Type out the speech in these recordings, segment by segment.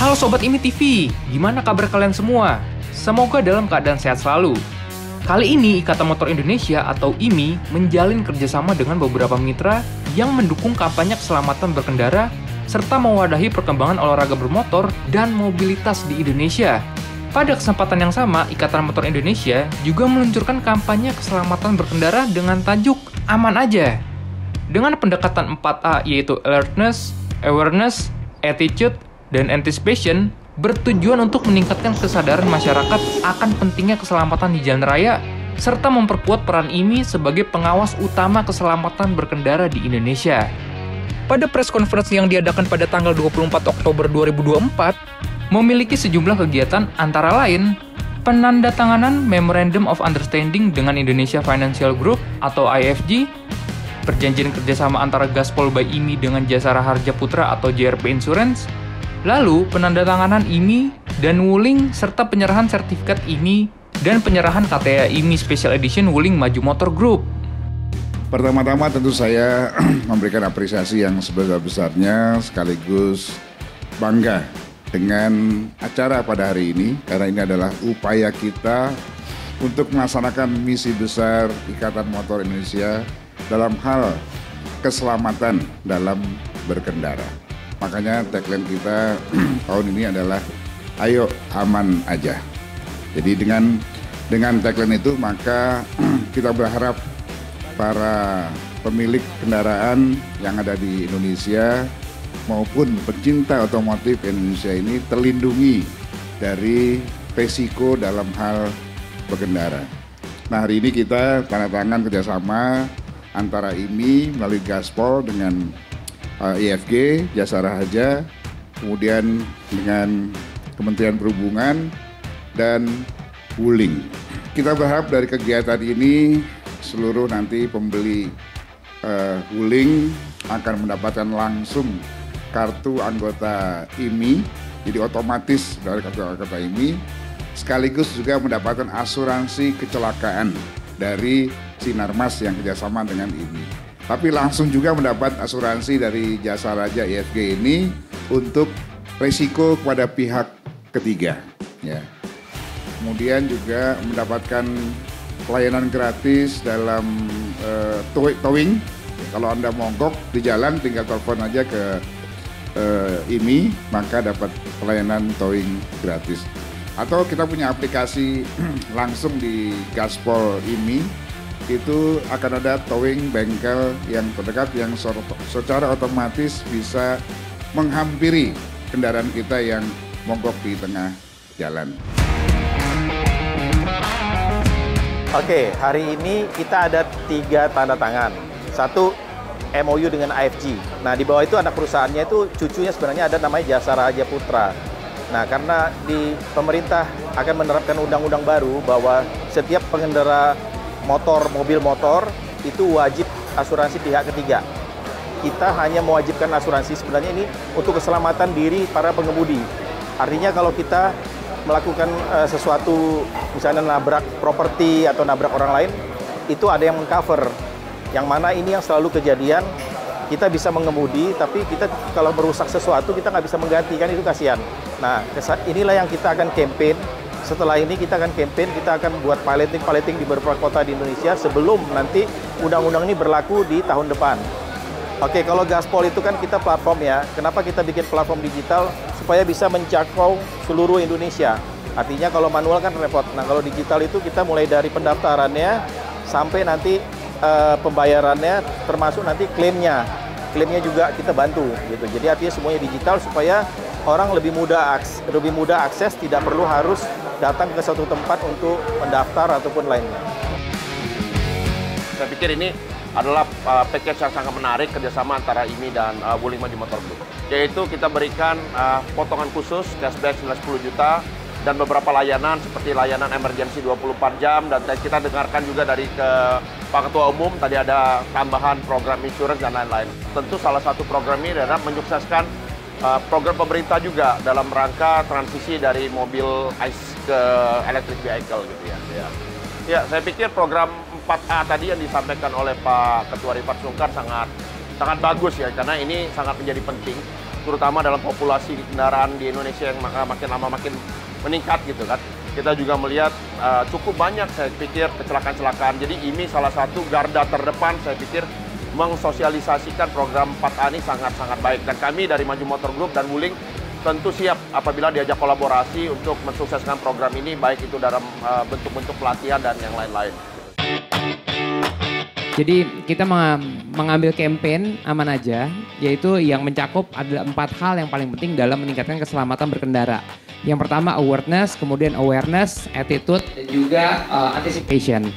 Halo Sobat IMI TV, gimana kabar kalian semua? Semoga dalam keadaan sehat selalu. Kali ini Ikatan Motor Indonesia atau IMI menjalin kerjasama dengan beberapa mitra yang mendukung kampanye keselamatan berkendara serta mewadahi perkembangan olahraga bermotor dan mobilitas di Indonesia. Pada kesempatan yang sama, Ikatan Motor Indonesia juga meluncurkan kampanye keselamatan berkendara dengan tajuk Aman Aja. Dengan pendekatan 4A yaitu Alertness, Awareness, Attitude, dan Anticipation, bertujuan untuk meningkatkan kesadaran masyarakat akan pentingnya keselamatan di jalan raya, serta memperkuat peran IMI sebagai pengawas utama keselamatan berkendara di Indonesia. Pada press conference yang diadakan pada tanggal 24 Oktober 2024, memiliki sejumlah kegiatan antara lain, penandatanganan Memorandum of Understanding dengan Indonesia Financial Group atau IFG, perjanjian kerjasama antara Gaspol by IMI dengan Jasara Harja Putra atau JRP Insurance, lalu penandatanganan IMI dan Wuling serta penyerahan sertifikat IMI dan penyerahan KTA IMI Special Edition Wuling Maju Motor Group. Pertama-tama tentu saya memberikan apresiasi yang sebesar-besarnya sekaligus bangga dengan acara pada hari ini karena ini adalah upaya kita untuk melaksanakan misi besar Ikatan Motor Indonesia dalam hal keselamatan dalam berkendara. Makanya tagline kita tahun ini adalah Ayo Aman Aja. Jadi dengan tagline itu maka kita berharap para pemilik kendaraan yang ada di Indonesia maupun pecinta otomotif Indonesia ini terlindungi dari resiko dalam hal berkendara. Nah, hari ini kita tanda tangan kerjasama antara IMI melalui Gaspol dengan IFG, Jasara Harja, kemudian dengan Kementerian Perhubungan dan Wuling. Kita berharap dari kegiatan ini seluruh nanti pembeli Wuling akan mendapatkan langsung kartu anggota IMI, jadi otomatis dari kartu anggota IMI, sekaligus juga mendapatkan asuransi kecelakaan dari Sinarmas yang kerjasama dengan IMI. Tapi langsung juga mendapat asuransi dari Jasa Raja IFG ini untuk resiko kepada pihak ketiga. Ya. Kemudian juga mendapatkan pelayanan gratis dalam towing. Kalau Anda mogok di jalan tinggal telepon aja ke IMI, maka dapat pelayanan towing gratis. Atau kita punya aplikasi langsung di Gaspol IMI, itu akan ada towing bengkel yang terdekat yang secara otomatis bisa menghampiri kendaraan kita yang mogok di tengah jalan. Oke, hari ini kita ada 3 tanda tangan. 1, MOU dengan IFG. Nah, di bawah itu anak perusahaannya itu cucunya sebenarnya ada namanya Jasara Harja Putra. Nah, karena di pemerintah akan menerapkan undang-undang baru bahwa setiap pengendara mobil motor itu wajib asuransi pihak ketiga. Kita hanya mewajibkan asuransi sebenarnya ini untuk keselamatan diri para pengemudi. Artinya kalau kita melakukan sesuatu, misalnya nabrak properti atau nabrak orang lain, itu ada yang mengcover. Yang mana ini yang selalu kejadian, kita bisa mengemudi, tapi kita kalau merusak sesuatu kita nggak bisa menggantikan, itu kasihan. Nah, inilah yang kita akan campaign. Setelah ini kita akan campaign, kita akan buat piloting di beberapa kota di Indonesia sebelum nanti undang-undang ini berlaku di tahun depan. Oke, kalau Gaspol itu kan kita platform ya. Kenapa kita bikin platform digital? Supaya bisa menjangkau seluruh Indonesia. Artinya kalau manual kan repot. Nah, kalau digital itu kita mulai dari pendaftarannya sampai nanti pembayarannya, termasuk nanti klaimnya. Klaimnya juga kita bantu gitu. Jadi artinya semuanya digital supaya orang lebih mudah akses, tidak perlu harus datang ke suatu tempat untuk mendaftar ataupun lainnya. Saya pikir ini adalah package yang sangat menarik kerjasama antara IMI dan Wuling Maju Motor Group. Yaitu kita berikan potongan khusus, cashback senilai 10 juta, dan beberapa layanan seperti layanan emergency 24 jam, dan kita dengarkan juga dari Pak Ketua Umum, tadi ada tambahan program insurance dan lain-lain. Tentu salah satu program ini adalah menyukseskan program pemerintah juga dalam rangka transisi dari mobil ICE ke electric vehicle gitu ya. Ya, saya pikir program 4A tadi yang disampaikan oleh Pak Ketua Rifat Sungkar sangat bagus ya, karena ini sangat menjadi penting terutama dalam populasi kendaraan di Indonesia yang makin lama makin meningkat gitu kan. Kita juga melihat cukup banyak saya pikir kecelakaan-kecelakaan. Jadi ini salah satu garda terdepan saya pikir mengsosialisasikan program 4A ini sangat-sangat baik. Dan kami dari Maju Motor Group dan Wuling tentu siap apabila diajak kolaborasi untuk mensukseskan program ini, baik itu dalam bentuk-bentuk pelatihan dan yang lain-lain. Jadi kita mengambil campaign Aman Aja, yaitu yang mencakup adalah 4 hal yang paling penting dalam meningkatkan keselamatan berkendara. Yang pertama awareness, kemudian awareness, attitude, dan juga anticipation.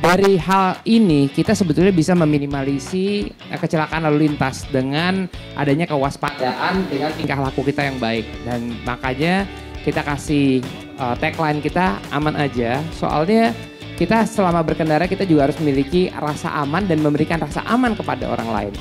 Dari hal ini kita sebetulnya bisa meminimalisi kecelakaan lalu lintas dengan adanya kewaspadaan dengan tingkah laku kita yang baik. Dan makanya kita kasih tagline kita Aman Aja, soalnya kita selama berkendara kita juga harus memiliki rasa aman dan memberikan rasa aman kepada orang lain.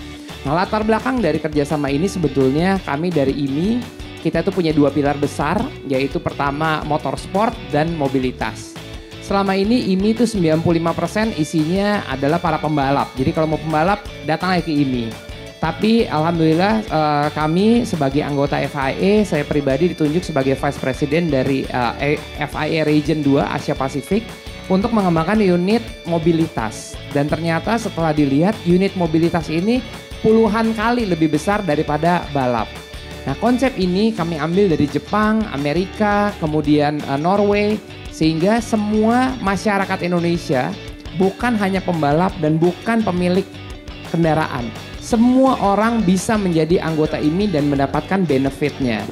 Nah, latar belakang dari kerjasama ini sebetulnya kami dari IMI, kita tuh punya 2 pilar besar, yaitu pertama motorsport dan mobilitas. Selama ini IMI itu 95% isinya adalah para pembalap. Jadi kalau mau pembalap datanglah ke IMI. Tapi alhamdulillah kami sebagai anggota FIA, saya pribadi ditunjuk sebagai Vice President dari FIA Region 2 Asia Pasifik untuk mengembangkan unit mobilitas. Dan ternyata setelah dilihat unit mobilitas ini puluhan kali lebih besar daripada balap. Nah, konsep ini kami ambil dari Jepang, Amerika, kemudian Norway, sehingga semua masyarakat Indonesia bukan hanya pembalap dan bukan pemilik kendaraan. Semua orang bisa menjadi anggota IMI dan mendapatkan benefitnya.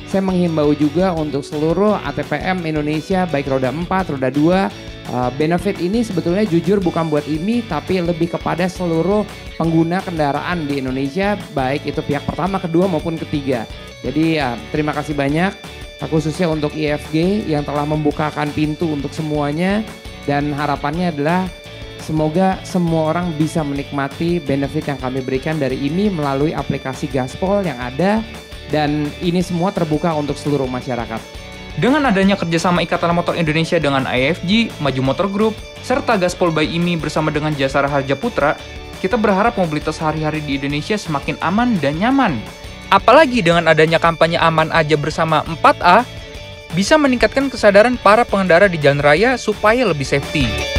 Saya menghimbau juga untuk seluruh ATPM Indonesia, baik roda 4, roda 2, benefit ini sebetulnya jujur bukan buat IMI, tapi lebih kepada seluruh pengguna kendaraan di Indonesia, baik itu pihak pertama, kedua maupun ketiga. Jadi terima kasih banyak, khususnya untuk IFG yang telah membukakan pintu untuk semuanya, dan harapannya adalah semoga semua orang bisa menikmati benefit yang kami berikan dari IMI melalui aplikasi Gaspol yang ada, dan ini semua terbuka untuk seluruh masyarakat. Dengan adanya kerjasama Ikatan Motor Indonesia dengan IFG, Maju Motor Group, serta Gaspol by IMI bersama dengan Jasara Harja Putra, kita berharap mobilitas hari-hari di Indonesia semakin aman dan nyaman. Apalagi dengan adanya kampanye Aman Aja bersama 4A, bisa meningkatkan kesadaran para pengendara di jalan raya supaya lebih safety.